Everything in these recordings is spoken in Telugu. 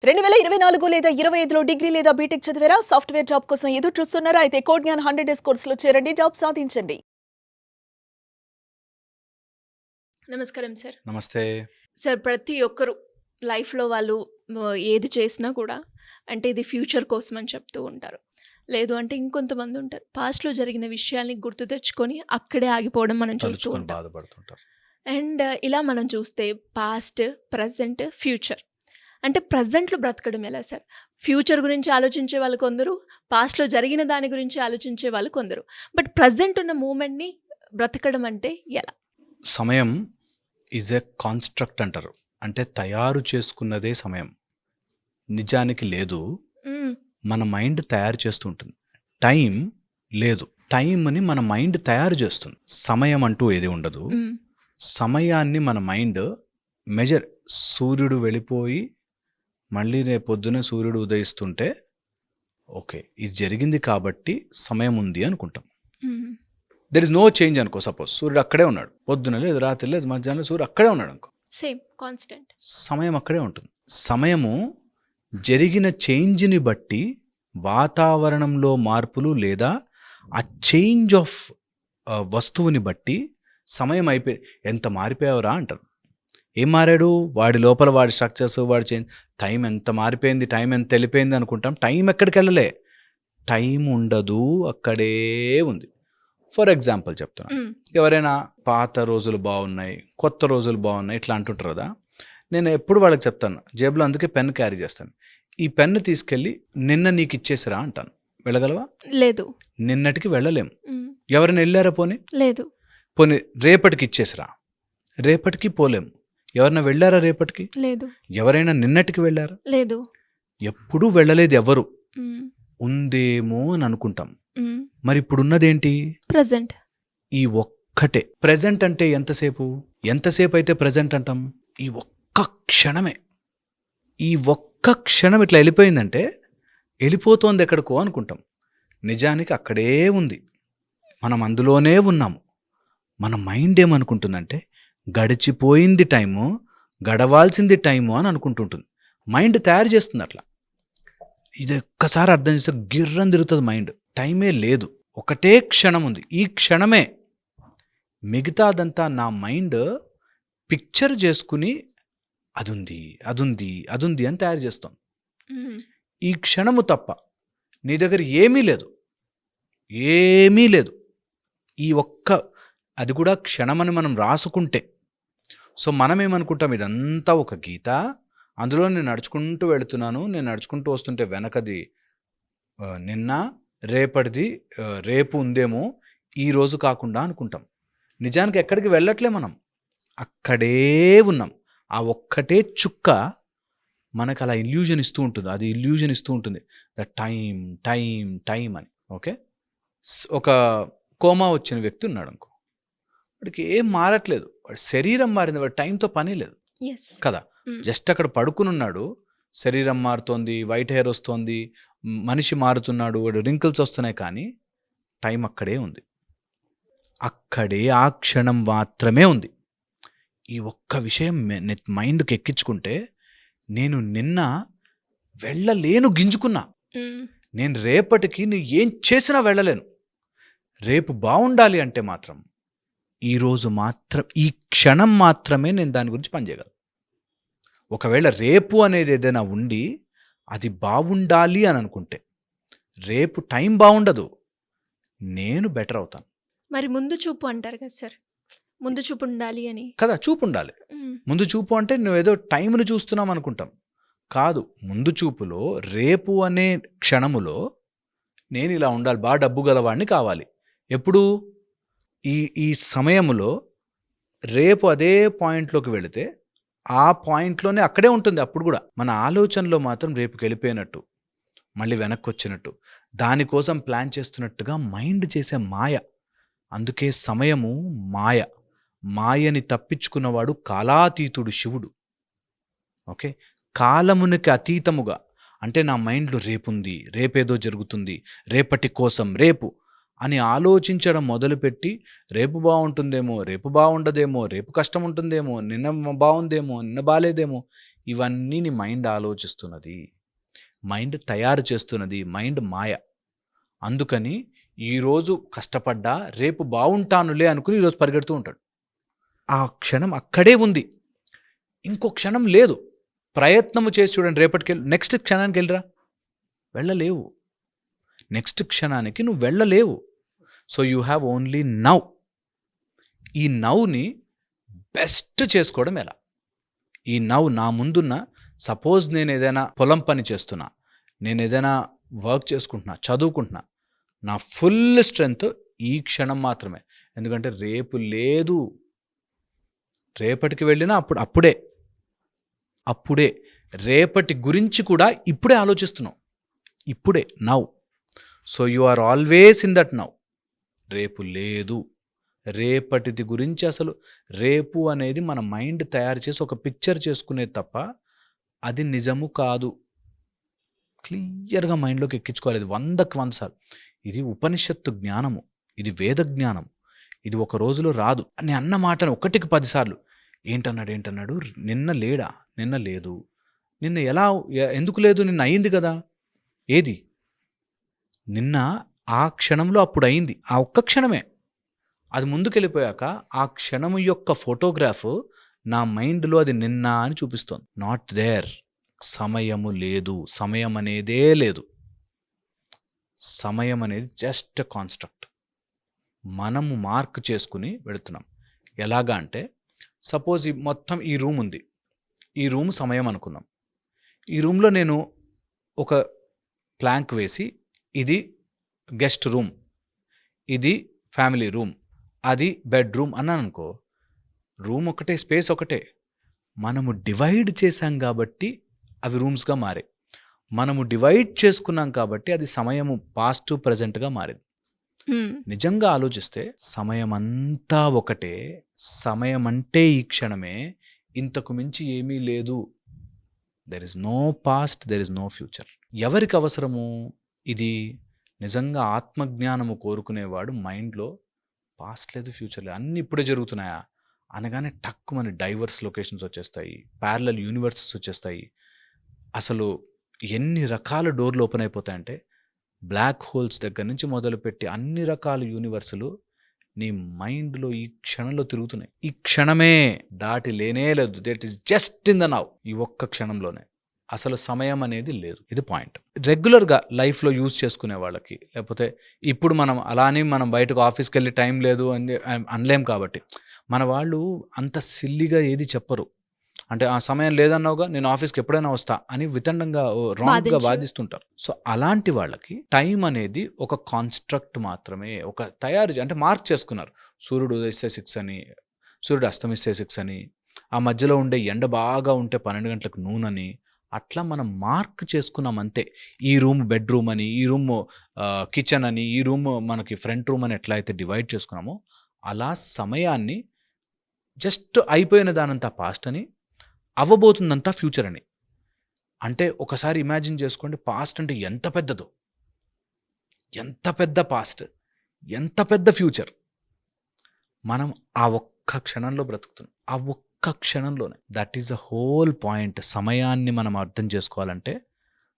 2024 లేదా 25లో డిగ్రీ లేదా బీటెక్ చదివారా? సాఫ్ట్‌వేర్ జాబ్ కోసం ఎదురు చూస్తున్నారా? అయితే కోడ్ జ్ఞాన్ 100 డేస్ కోర్సులో చేరండి. జాబ్ సాధించండి. నమస్కారం సార్. నమస్తే. సార్ ప్రతి ఒక్కరు లైఫ్‌లో వాళ్ళు ఏది చేసినా కూడా అంటే ఇది ఫ్యూచర్ కోసం అని చెప్తూ ఉంటారు. లేదు అంటే ఇంకొంతమంది ఉంటారు. పాస్ట్‌లో జరిగిన విషయాల్ని గుర్తు తెచ్చుకొని అక్కడే ఆగిపోవడం మనం చూస్తూ తలుచుకొని ఉంటాం. బాధపడుతుంటారు. అండ్ ఇలా మనం చూస్తే పాస్ట్, ప్రెజెంట్, ఫ్యూచర్. అంటే ప్రెజెంట్‌లో బ్రతకడం ఎలా సార్? ఫ్యూచర్ గురించి ఆలోచించే వాళ్ళు కొందరు, పాస్ట్‌లో జరిగిన దాని గురించి ఆలోచించే వాళ్ళు కొందరు. బట్ ప్రెజెంట్ ఉన్న మూమెంట్‌ని బ్రతకడం అంటే ఎలా? సమయం ఈజ్ ఎ కాన్స్ట్రక్ట్ అంటారు. అంటే తయారు చేసుకున్నదే సమయం. నిజానికి లేదు. హ్మ్. మన మైండ్ తయారు చేస్తూ ఉంటుంది. టైం లేదు. టైంని మన మైండ్ తయారు చేస్తుంది. సమయం అంటూ ఏది ఉండదు. హ్మ్. సమయాన్ని మన మైండ్ సూర్యుడు వెళ్ళిపోయి మళ్ళీ రేపొద్దున సూర్యుడు ఉదయిస్తుంటే ఓకే ఇది జరిగింది కాబట్టి సమయం ఉంది అనుకుంటాం. హ్మ్. దెర్ ఇస్ నో చేంజ్ అనుకో. సపోజ్ సూర్యుడు అక్కడే ఉన్నాడు, పొద్దున లేదు, రాత్రి లేదు, మధ్యాహ్నం సూర్యుడు అక్కడే ఉన్నాడు అనుకో, సేమ్ కాన్స్టెంట్. సమయం అక్కడే ఉంటుంది. సమయము జరిగిన చేంజ్ని బట్టి వాతావరణంలో మార్పులు లేదా ఆ చేంజ్ ఆఫ్ వస్తువుని బట్టి సమయం అయిపోయి ఎంత మారిపోయావురా అంటారు. ఏం మారాడు? వాడి లోపల వాడి స్ట్రక్చర్స్, వాడి చేంజ్. టైం ఎంత మారిపోయింది, టైం ఎంత వెళ్ళిపోయింది అనుకుంటాం. టైం ఎక్కడికి వెళ్ళలే. టైం ఉండదు, అక్కడే ఉంది. ఫర్ ఎగ్జాంపుల్ చెప్తున్నా, హ్మ్. ఎవరైనా పాత రోజులు బాగున్నాయి, కొత్త రోజులు బాగున్నాయి ఇట్లా అంటుంటారు కదా. నేను ఎప్పుడు వాళ్ళకి చెప్తాను, జేబులో అందుకే పెన్ క్యారీ చేస్తాను. ఈ పెన్ను తీసుకెళ్ళి నిన్న నీకు ఇచ్చేసిరా అంటాను. వెళ్ళగలవా? లేదు. నిన్నటికి వెళ్ళలేం. హ్మ్. ఎవరైనా వెళ్ళారా? పోనీ లేదు. పోనీ రేపటికి ఇచ్చేసిరా, రేపటికి పోలేం. ఎవరైనా వెళ్ళారా రేపటికి? లేదు. ఎవరైనా నిన్నటికి వెళ్ళారా? లేదు. ఎప్పుడూ వెళ్ళలేదు ఎవరు. హ్మ్. ఉందేమో అని అనుకుంటాం. హ్మ్. మరి ఇప్పుడున్నదేంటి? ప్రెజెంట్. ఈ ఒక్కటే. ప్రెజెంట్ అంటే ఎంతసేపు అయితే ప్రెజెంట్ అంటాం? ఈ ఒక్క క్షణమే. ఈ ఒక్క క్షణం ఇట్లా వెళ్ళిపోయిందంటే వెళ్ళిపోతోంది ఎక్కడికో అనుకుంటాం. నిజానికి అక్కడే ఉంది, మనం అందులోనే ఉన్నాము. మన మైండ్ ఏమనుకుంటుందంటే గడిచిపోయింది టైము, గడవాల్సింది టైము అని అనుకుంటుంటుంది. మైండ్ తయారు చేస్తుంది అట్లా. ఇది ఒక్కసారి అర్థం చేస్తే గిర్రం తిరుగుతుంది మైండ్. టైమే లేదు, ఒకటే క్షణం ఉంది, ఈ క్షణమే. మిగతాదంతా నా మైండ్ పిక్చర్ చేసుకుని అదుంది అదుంది అదుంది అని తయారు చేస్తాం. హ్మ్. ఈ క్షణము తప్ప నీ దగ్గర ఏమీ లేదు, ఏమీ లేదు. ఈ ఒక్క, అది కూడా క్షణమని మనం రాసుకుంటే. సో మనం ఏమనుకుంటాం, ఇదంతా ఒక గీత, అందులో నేను నడుచుకుంటూ వెళుతున్నాను, నేను నడుచుకుంటూ వస్తుంటే వెనకది నిన్న, రేపటిది రేపు ఉందేమో, ఈ రోజు కాకుండా అనుకుంటాం. నిజానికి ఎక్కడికి వెళ్ళట్లే మనం, అక్కడే ఉన్నాం. ఆ ఒక్కటే చుక్క మనకు అలా ఇల్యూజన్ ఇస్తూ ఉంటుంది. అది ఇల్యూజన్ ఇస్తూ ఉంటుంది, ద టైం టైం టైం అని. ఓకే, ఒక కోమా వచ్చిన వ్యక్తి ఉన్నాడు అనుకో, వాడికి ఏం మారట్లేదు, వాడి శరీరం మారింది, వాడి టైంతో పని లేదు ఎస్. కదా. హ్మ్. జస్ట్ అక్కడ పడుకుని ఉన్నాడు, శరీరం మారుతోంది, వైట్ హెయిర్ వస్తోంది, మనిషి మారుతున్నాడు, వాడు రింకిల్స్ వస్తున్నాయి, కానీ టైం అక్కడే ఉంది. అక్కడే ఆ క్షణం మాత్రమే ఉంది. ఈ ఒక్క విషయం మైండ్కి ఎక్కించుకుంటే నేను నిన్న వెళ్ళలేను, గింజుకున్నా. హ్మ్. నేను రేపటికి నువ్వు ఏం చేసినా వెళ్ళలేను. రేపు బాగుండాలి అంటే మాత్రం ఈరోజు మాత్రం, ఈ క్షణం మాత్రమే నేను దాని గురించి పనిచేయగలను. ఒకవేళ రేపు అనేది ఏదైనా ఉండి అది బాగుండాలి అని అనుకుంటే, రేపు టైం బాగుండదు, నేను బెటర్ అవుతాను మరి ముందు చూపు అంటారు కదా సార్. ముందు చూపు ఉండాలి అని. కదా. చూపు ఉండాలి. హ్మ్. ముందు చూపు అంటే నువ్వేదో టైంను చూస్తున్నాం అనుకుంటాం. కాదు, ముందు చూపులో రేపు అనే క్షణములో నేను ఇలా ఉండాలి, బాగా డబ్బు గలవాడిని కావాలి. ఎప్పుడు? ఈ ఈ సమయములో. రేపు అదే పాయింట్లోకి వెళితే ఆ పాయింట్లోనే అక్కడే ఉంటుంది. అప్పుడు కూడా మన ఆలోచనలో మాత్రం రేపుకి వెళ్ళిపోయినట్టు, మళ్ళీ వెనక్కి వచ్చినట్టు, దానికోసం ప్లాన్ చేస్తున్నట్టుగా మైండ్ చేసే మాయ. అందుకే సమయము మాయ. మాయని తప్పించుకున్నవాడు కాలాతీతుడు శివుడు. ఓకే, కాలమునికి అతీతముగా, అంటే నా మైండ్లో రేపుంది, రేపేదో జరుగుతుంది, రేపటి కోసం రేపు అని ఆలోచించడం మొదలుపెట్టి, రేపు బాగుంటుందేమో, రేపు బాగుండదేమో, రేపు కష్టం ఉంటుందేమో, నిన్న బాగుందేమో, నిన్న బాలేదేమో, ఇవన్నీ నీ మైండ్ ఆలోచిస్తున్నది, మైండ్ తయారు చేస్తున్నది, మైండ్ మాయ. అందుకని ఈరోజు కష్టపడ్డా రేపు బాగుంటానులే అనుకుని ఈరోజు పరిగెడుతూ ఉంటాడు. ఆ క్షణం అక్కడే ఉంది, ఇంకో క్షణం లేదు. ప్రయత్నము చేసి చూడండి, రేపటికి నెక్స్ట్ క్షణానికి వెళ్ళరా, వెళ్ళలేవు. నెక్స్ట్ క్షణానికి నువ్వు వెళ్ళలేవు. So you have only now. ఈ నౌని బెస్ట్ చేసుకోవడం ఎలా? ఈ నౌ నా ముందున్న, సపోజ్ నేను ఏదైనా పొలం పని చేస్తున్నా, నేను ఏదైనా వర్క్ చేసుకుంటున్నా, చదువుకుంటున్నా, నా ఫుల్ స్ట్రెంగ్త్ ఈ క్షణం మాత్రమే. ఎందుకంటే రేపు లేదు. రేపటికి వెళ్ళినా అప్పుడే రేపటి గురించి కూడా ఇప్పుడే ఆలోచిస్తున్నావు, ఇప్పుడే now. So you are always in that now. రేపు లేదు, రేపటిది గురించి అసలు రేపు అనేది మన మైండ్ తయారు చేసి ఒక పిక్చర్ చేసుకునేది తప్ప అది నిజము కాదు. క్లియర్గా మైండ్లోకి ఎక్కించుకోవాలి. ఇది 100కి 100 సార్లు. ఇది ఉపనిషత్తు జ్ఞానము, ఇది వేద జ్ఞానము. ఇది ఒక రోజులో రాదు అని అన్న మాటను 1కి 10 సార్లు ఏంటన్నాడు, నిన్న లేడా, నిన్న లేదు, నిన్న ఎందుకు లేదు, నిన్న అయింది కదా. ఏది నిన్న? ఆ క్షణంలో అప్పుడు అయింది, ఆ ఒక్క క్షణమే. అది ముందుకెళ్ళిపోయాక ఆ క్షణము యొక్క ఫోటోగ్రాఫ్ నా మైండ్లో అది నిన్న అని చూపిస్తోంది. Not there. సమయము లేదు, సమయం అనేదే లేదు. సమయం అనేది జస్ట్ కాన్స్ట్రక్ట్. మనము మార్క్ చేసుకుని వెళుతున్నాం. ఎలాగా అంటే, సపోజ్ మొత్తం ఈ రూమ్ ఉంది, ఈ రూమ్ సమయం అనుకున్నాం. ఈ రూమ్లో నేను ఒక ప్లాంక్ వేసి, ఇది గెస్ట్ రూమ్, ఇది ఫ్యామిలీ రూమ్, అది బెడ్రూమ్ అన్నాను అనుకో, రూమ్ ఒకటే, స్పేస్ ఒకటే. మనము డివైడ్ చేశాం కాబట్టి అవి రూమ్స్గా మారాయి. మనము డివైడ్ చేసుకున్నాం కాబట్టి అది సమయము పాస్ట్ ప్రజెంట్గా మారింది. నిజంగా ఆలోచిస్తే సమయం అంతా ఒకటే, సమయం అంటే ఈ క్షణమే, ఇంతకు మించి ఏమీ లేదు. There is no past, there is no future. ఎవరికి అవసరము ఇది? నిజంగా ఆత్మజ్ఞానము కోరుకునేవాడు మైండ్లో పాస్ట్ లేదు, ఫ్యూచర్ లేదు, అన్నీ ఇప్పుడే జరుగుతున్నాయా అనగానే టక్కు మన డైవర్స్ లొకేషన్స్ వచ్చేస్తాయి, ప్యారలల్ యూనివర్సెస్ వచ్చేస్తాయి. అసలు ఎన్ని రకాల డోర్లు ఓపెన్ అయిపోతాయంటే, బ్లాక్ హోల్స్ దగ్గర నుంచి మొదలుపెట్టి అన్ని రకాల యూనివర్సులు నీ మైండ్లో ఈ క్షణంలో తిరుగుతున్నాయి. ఈ క్షణమే దాటి లేనే లేదు. That is just in the now. ఈ ఒక్క క్షణంలోనే అసలు సమయం అనేది లేదు. ఇది పాయింట్. రెగ్యులర్గా లైఫ్లో యూజ్ చేసుకునే వాళ్ళకి, లేకపోతే ఇప్పుడు మనం బయటకు ఆఫీస్కి వెళ్ళి టైం లేదు అని అనలేం. కాబట్టి మన వాళ్ళు అంత సిల్లిగా ఏది చెప్పరు. అంటే ఆ సమయం లేదన్నావుగా, నేను ఆఫీస్కి ఎప్పుడైనా వస్తా అని వితండంగా రాంగ్గా వాదిస్తుంటారు. సో అలాంటి వాళ్ళకి టైం అనేది ఒక కాన్స్ట్రక్ట్ మాత్రమే. ఒక తయారు అంటే మార్క్ చేసుకున్నారు. సూర్యుడు ఉదయిస్తే 6 అని, సూర్యుడు అస్తమిస్తే 6 అని, ఆ మధ్యలో ఉండే ఎండ బాగా ఉంటే 12 గంటలకు నూన్ అని, అట్లా మనం మార్క్ చేసుకున్నాం అంతే. ఈ రూమ్ బెడ్రూమ్ అని, ఈ రూమ్ కిచెన్ అని, ఈ రూమ్ మనకి ఫ్రంట్ రూమ్ అని ఎట్లా అయితే డివైడ్ చేసుకున్నామో, అలా సమయాన్ని జస్ట్ అయిపోయిన దానంతా పాస్ట్ అని, అవ్వబోతుందంతా ఫ్యూచర్ అని. అంటే ఒకసారి ఇమాజిన్ చేసుకోండి, పాస్ట్ అంటే ఎంత పెద్దదో, ఎంత పెద్ద పాస్ట్, ఎంత పెద్ద ఫ్యూచర్. మనం ఆ ఒక్క క్షణంలో బ్రతుకుతున్నాం, ఆ ఒక్క క్షణంలోనే. That is the whole point. సమయాన్ని మనం అర్థం చేసుకోవాలంటే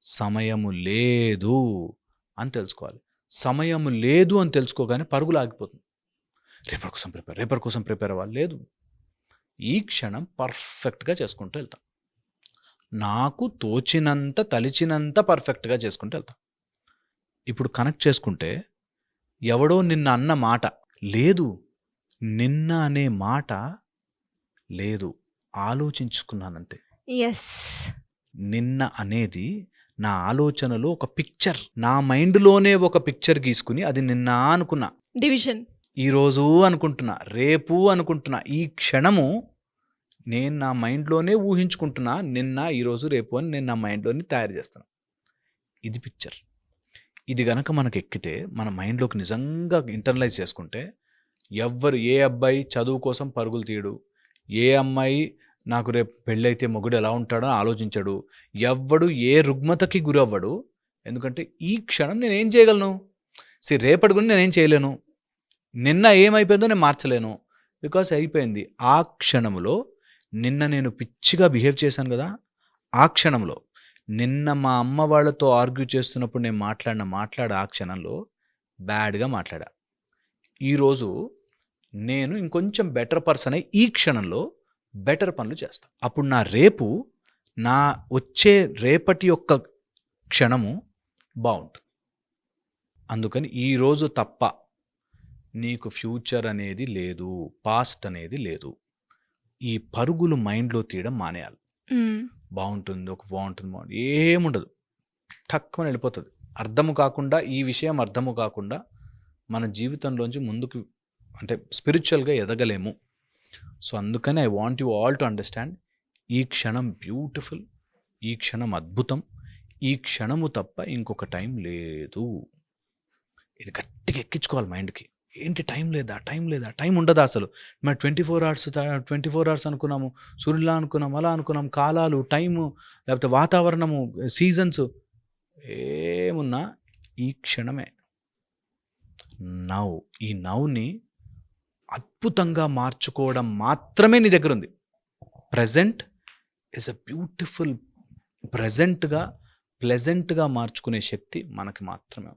సమయము లేదు అని తెలుసుకోవాలి. సమయము లేదు అని తెలుసుకోగానే పరుగులు ఆగిపోతుంది. రేపటి కోసం ప్రిపేర్ అవ్వాలి. లేదు, ఈ క్షణం పర్ఫెక్ట్గా చేసుకుంటూ వెళ్తాం. నాకు తోచినంత, తలిచినంత పర్ఫెక్ట్గా చేసుకుంటూ వెళ్తాం. ఇప్పుడు కనెక్ట్ చేసుకుంటే, ఎవడో నిన్న అన్న మాట లేదు, నిన్న అనే మాట లేదు, ఆలోచించుకున్నానంతే. ఎస్, నిన్న అనేది నా ఆలోచనలో ఒక పిక్చర్, నా మైండ్లోనే ఒక పిక్చర్ గీసుకుని అది నిన్న అనుకున్నా, డివిజన్ ఈరోజు అనుకుంటున్నా, రేపు అనుకుంటున్నా. ఈ క్షణము నేను నా మైండ్లోనే ఊహించుకుంటున్నా, నిన్న, ఈరోజు, రేపు అని నేను నా మైండ్లోని తయారు చేస్తున్నా. ఇది పిక్చర్. ఇది గనక మనకు ఎక్కితే, మన మైండ్లోకి నిజంగా ఇంటర్నలైజ్ చేసుకుంటే, ఏ అబ్బాయి చదువు కోసం పరుగులు తీయడు, ఏ అమ్మాయి నాకు రేపు పెళ్ళైతే మొగుడు ఎలా ఉంటాడో ఆలోచించడు, ఎవ్వడు ఏ రుగ్మతకి గురవ్వడు. ఎందుకంటే ఈ క్షణం నేనేం చేయగలను? రేపటి గురించి నేనేం చేయలేను, నిన్న ఏమైపోయిందో నేను మార్చలేను, బికాస్ అయిపోయింది. ఆ క్షణంలో నిన్న నేను పిచ్చిగా బిహేవ్ చేశాను కదా, ఆ క్షణంలో నిన్న మా అమ్మ వాళ్ళతో ఆర్గ్యూ చేస్తున్నప్పుడు నేను మాట్లాడ ఆ క్షణంలో బ్యాడ్గా మాట్లాడా. ఈరోజు నేను ఇంకొంచెం బెటర్ పర్సన్ అయి ఈ క్షణంలో బెటర్ పనులు చేస్తా. అప్పుడు నా వచ్చే రేపటి యొక్క క్షణము బాగుంటుంది. అందుకని ఈరోజు తప్ప నీకు ఫ్యూచర్ అనేది లేదు, పాస్ట్ అనేది లేదు. ఈ పరుగులు మైండ్లో తీయడం మానేయాలి. బాగుంటుంది ఏముండదు, టక్కుమని వెళ్ళిపోతుంది. ఈ విషయం అర్థము కాకుండా మన జీవితంలోంచి ముందుకు అంటే స్పిరిచువల్గా ఎదగలేము. సో అందుకని I want you all to understand, ఈ క్షణం బ్యూటిఫుల్, ఈ క్షణం అద్భుతం, ఈ క్షణము తప్ప ఇంకొక టైం లేదు. ఇది గట్టిగా ఎక్కించుకోవాలి మైండ్కి. ఏంటి టైం లేదా, టైం ఉండదా అసలు? మరి 24 అవర్స్ అనుకున్నాము, సూర్యులా అనుకున్నాం, అలా అనుకున్నాం, కాలాలు, టైము, లేకపోతే వాతావరణము, సీజన్స్ ఏమున్నా ఈ క్షణమే ఈ నవ్వుని అద్భుతంగా మార్చుకోవడం మాత్రమే నీ దగ్గర ఉంది. ప్రజెంట్ ఇస్ అ బ్యూటిఫుల్, ప్లెజెంట్గా మార్చుకునే శక్తి మనకి మాత్రమే.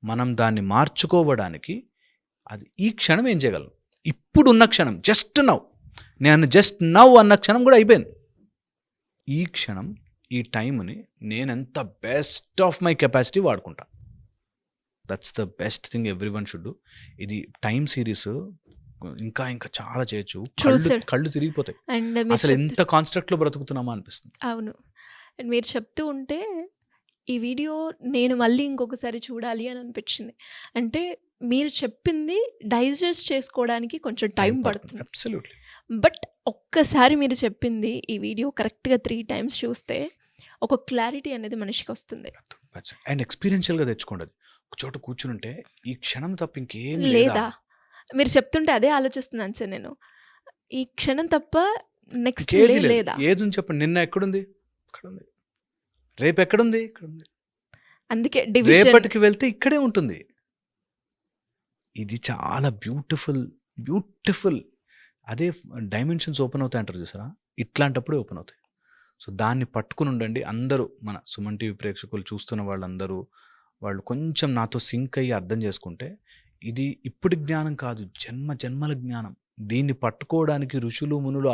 మనం దాన్ని మార్చుకోవడానికి అది ఈ క్షణం ఏం చేయగలం? ఇప్పుడున్న క్షణం, జస్ట్ నవ్ అన్న క్షణం కూడా అయిపోయింది. ఈ క్షణం, ఈ టైంని నేనెంత బెస్ట్ ఆఫ్ మై కెపాసిటీ వాడుకుంటా. That's the best thing everyone should do. ఇది టైం సిరీస్ ఇంకా చాలా చేయొచ్చు. కళ్ళు తిరిగిపోతాయి. అసలు ఎంత కాన్స్ట్రక్ట్లో బ్రతుకుతున్నామా అనిపిస్తుంది. అవును. అండ్ మీరు చెప్తూ ఉంటే ఈ వీడియో నేను మళ్ళీ ఇంకొకసారి చూడాలి అని అనిపించింది. అంటే మీరు చెప్పింది డైజెస్ట్ చేసుకోవడానికి కొంచెం టైం పడుతుంది. అబ్సల్యూట్లీ. బట్ ఒక్కసారి మీరు చెప్పింది ఈ వీడియో కరెక్ట్గా 3 times చూస్తే ఒక క్లారిటీ అనేది మనిషికి వస్తుంది. అండ్ ఎక్స్పీరియన్షియల్గా తెచ్చుకోండి. ఒక చోట కూర్చుంటే ఈ క్షణం తప్ప ఇంకేం లేదా? మీరు చెప్తుంటే అదే ఆలోచిస్తున్నాను సార్ నేను. ఈ క్షణం తప్ప నెక్స్ట్ లేదా? ఏది చెప్పండి. నిన్న ఎక్కడుంది? ఇక్కడుంది. రేపు ఎక్కడుంది? ఇక్కడుంది. అందుకే రేపటికి వెళ్తే ఇక్కడే ఉంటుంది. ఇది చాలా బ్యూటిఫుల్. అదే డైమెన్షన్స్ ఓపెన్ అవుతాయి అంటారు చూసారా, ఇట్లాంటప్పుడే ఓపెన్ అవుతాయి. సో దాన్ని పట్టుకుని ఉండండి. అందరూ మన సుమన్ టీవీ ప్రేక్షకులు చూస్తున్న వాళ్ళందరూ వాళ్ళు కొంచెం నాతో సింక్ అయ్యి అర్థం చేసుకుంటే, ఇది ఇప్పటి జ్ఞానం కాదు, జన్మల జ్ఞానం. దీన్ని పట్టుకోవడానికి ఋషులు మునులు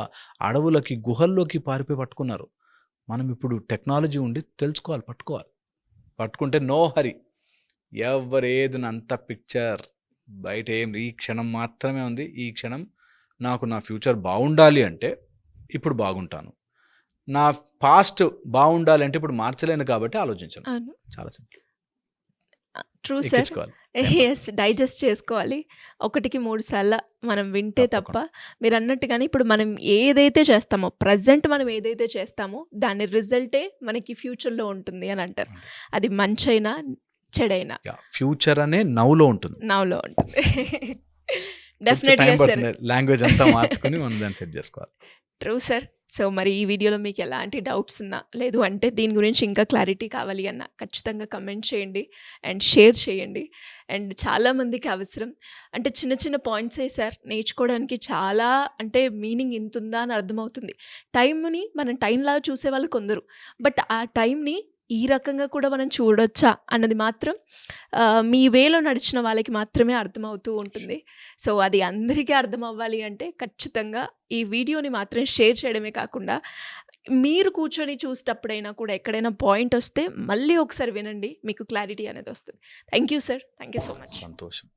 అడవులకి గుహల్లోకి పారిపోయి పట్టుకున్నారు. మనం ఇప్పుడు టెక్నాలజీ ఉండి తెలుసుకోవాలి, పట్టుకుంటే నో హరి. ఎవరేది అంత పిక్చర్ బయట ఈ క్షణం మాత్రమే ఉంది. ఈ క్షణం నాకు నా ఫ్యూచర్ బాగుండాలి అంటే ఇప్పుడు బాగుంటాను, నా పాస్ట్ బాగుండాలి అంటే ఇప్పుడు మార్చలేను కాబట్టి ఆలోచించాను. చాలా simple. True sir. Yes, digest చేసుకోవాలి. 1కి 3 సార్లు మనం వింటే తప్ప, మీరు అన్నట్టుగానే ఇప్పుడు మనం ఏదైతే చేస్తామో, ప్రజెంట్ మనం ఏదైతే చేస్తామో దాని రిజల్టే మనకి ఫ్యూచర్లో ఉంటుంది అని అంటారు. అది మంచైనా చెడైనా ఫ్యూచర్ అనే నవ్వులో ఉంటుంది. డెఫినెట్గా సార్. లాంగ్వేజ్ అంతా మార్చుకొని మనం దాన్ని సెట్ చేసుకోవాలి. True sir. సో మరి ఈ వీడియోలో మీకు ఎలాంటి డౌట్స్ ఉన్నా, లేదు అంటే దీని గురించి ఇంకా క్లారిటీ కావాలి అన్నా ఖచ్చితంగా కమెంట్ చేయండి అండ్ షేర్ చేయండి. అండ్ చాలామందికి అవసరం. అంటే చిన్న పాయింట్సే సార్ నేర్చుకోవడానికి చాలా, అంటే మీనింగ్ ఇంత ఉందా అని అర్థమవుతుంది. టైంని మనం టైంలాగా చూసేవాళ్ళు కొందరు, బట్ ఆ టైంని ఈ రకంగా కూడా మనం చూడొచ్చా అన్నది మాత్రం మీ వేలో నడిచిన వాళ్ళకి మాత్రమే అర్థమవుతూ ఉంటుంది. సో అది అందరికీ అర్థం అవ్వాలి అంటే ఖచ్చితంగా ఈ వీడియోని మాత్రం షేర్ చేయడమే కాకుండా, మీరు కూర్చొని చూసేటప్పుడైనా కూడా ఎక్కడైనా పాయింట్ వస్తే మళ్ళీ ఒకసారి వినండి, మీకు క్లారిటీ అనేది వస్తుంది. Thank you sir. Thank you so much. సంతోషం.